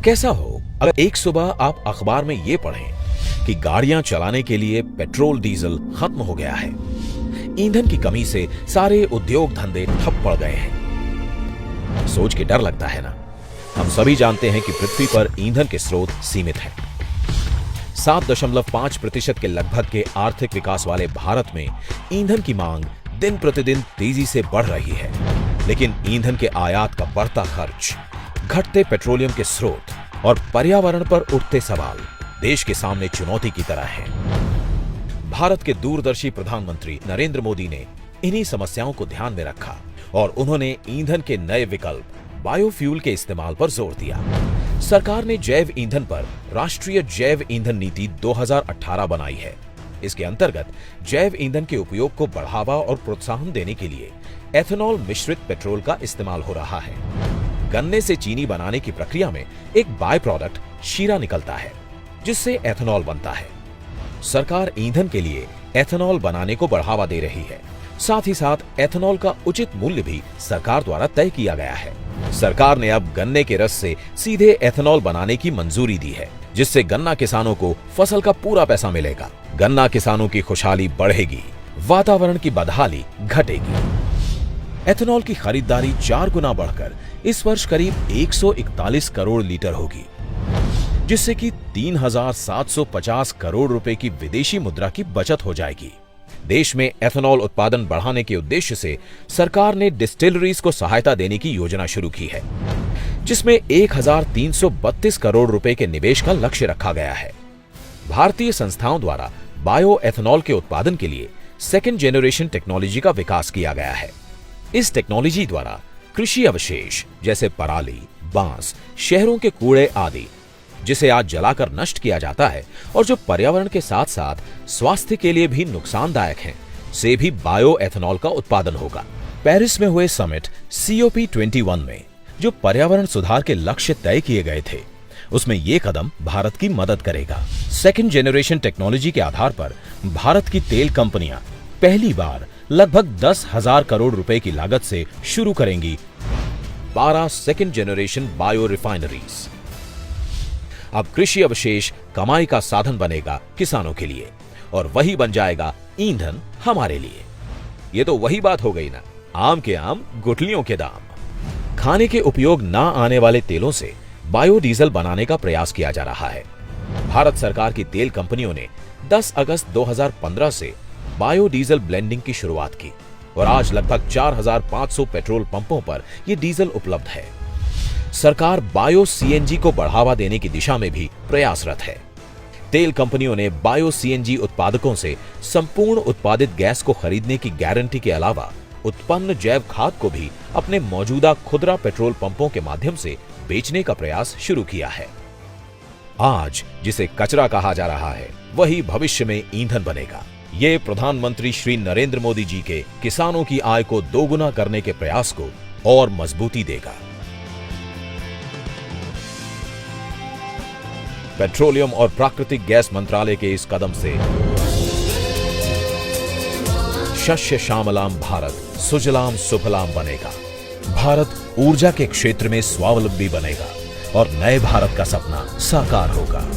कैसा हो अगर एक सुबह आप अखबार में ये पढ़ें कि गाड़ियां चलाने के लिए पेट्रोल डीजल खत्म हो गया है। ईंधन की कमी से सारे उद्योग धंधे ठप पड़ गए हैं। सोच के डर लगता है ना। हम सभी जानते हैं कि पृथ्वी पर ईंधन के स्रोत सीमित हैं। 7.5% के लगभग के आर्थिक विकास वाले भारत में ईंधन की मांग दिन प्रतिदिन तेजी से बढ़ रही है, लेकिन ईंधन के आयात का बढ़ता खर्च, घटते पेट्रोलियम के स्रोत और पर्यावरण पर उठते सवाल देश के सामने चुनौती की तरह हैं। भारत के दूरदर्शी प्रधानमंत्री नरेंद्र मोदी ने इन्हीं समस्याओं को ध्यान में रखा और उन्होंने ईंधन के नए विकल्प बायोफ्यूल के इस्तेमाल पर जोर दिया। सरकार ने जैव ईंधन पर राष्ट्रीय जैव ईंधन नीति 2018 बनाई है। इसके अंतर्गत जैव ईंधन के उपयोग को बढ़ावा और प्रोत्साहन देने के लिए एथेनॉल मिश्रित पेट्रोल का इस्तेमाल हो रहा है। गन्ने से चीनी बनाने की प्रक्रिया में एक बाय प्रोडक्ट शीरा निकलता है, जिससे एथेनॉल बनता है। सरकार ईंधन के लिए एथेनॉल बनाने को बढ़ावा दे रही है। साथ ही साथ एथेनॉल का उचित मूल्य भी सरकार द्वारा तय किया गया है। सरकार ने अब गन्ने के रस से सीधे एथेनॉल बनाने की मंजूरी दी है, जिससे गन्ना किसानों को फसल का पूरा पैसा मिलेगा। गन्ना किसानों की खुशहाली बढ़ेगी, वातावरण की बदहाली घटेगी। एथेनॉल की खरीदारी 4 गुना बढ़कर इस वर्ष करीब 141 करोड़ लीटर होगी, जिससे कि 3,750 करोड़ रुपए की विदेशी मुद्रा की बचत हो जाएगी। देश में एथेनॉल उत्पादन बढ़ाने के उद्देश्य से सरकार ने डिस्टिलरीज को सहायता देने की योजना शुरू की है, जिसमें 1,332 करोड़ रुपए के निवेश का लक्ष्य रखा गया है। भारतीय संस्थाओं द्वारा बायो एथेनॉल के उत्पादन के लिए सेकेंड जेनरेशन टेक्नोलॉजी का विकास किया गया है। इस टेक्नोलॉजी द्वारा कृषि अवशेष जैसे पराली, बांस, शहरों के कूड़े आदि, जिसे आज जलाकर नष्ट किया जाता है और जो पर्यावरण के साथ साथ स्वास्थ्य के लिए भी नुकसानदायक हैं, से भी बायो एथेनॉल का उत्पादन होगा। पेरिस में हुए समिट COP21 में जो पर्यावरण सुधार के लक्ष्य तय किए गए थे, उसमें यह कदम भारत की मदद करेगा। सेकेंड जेनरेशन टेक्नोलॉजी के आधार पर भारत की तेल कंपनियां पहली बार लगभग 10,000 करोड़ रुपए की लागत से शुरू करेंगी 12 सेकेंड जेनरेशन बायो रिफाइनरीज। अब कृषि अवशेष कमाई का साधन बनेगा किसानों के लिए, और वही बन जाएगा ईंधन हमारे लिए। ये तो वही बात हो गई ना, आम के आम गुठलियों के दाम। खाने के उपयोग ना आने वाले तेलों से बायोडीजल बनाने का प्रयास किया जा रहा है। भारत सरकार की तेल कंपनियों ने 10 अगस्त 2015 से बायोडीजल ब्लेंडिंग की शुरुआत की और आज लगभग 4,500 पेट्रोल पंपों पर यह डीजल उपलब्ध है। सरकार बायो CNG को बढ़ावा देने की दिशा में भी प्रयासरत है। तेल कंपनियों ने बायो CNG उत्पादकों से संपूर्ण उत्पादित गैस को खरीदने की गारंटी के अलावा उत्पन्न जैव खाद को भी अपने मौजूदा खुदरा पेट्रोल पंपों के माध्यम से बेचने का प्रयास शुरू किया है। आज जिसे कचरा कहा जा रहा है, वही भविष्य में ईंधन बनेगा। ये प्रधानमंत्री श्री नरेंद्र मोदी जी के किसानों की आय को दोगुना करने के प्रयास को और मजबूती देगा। पेट्रोलियम और प्राकृतिक गैस मंत्रालय के इस कदम से शस्य श्यामलाम भारत, सुजलाम सुफलाम बनेगा। भारत ऊर्जा के क्षेत्र में स्वावलंबी बनेगा और नए भारत का सपना साकार होगा।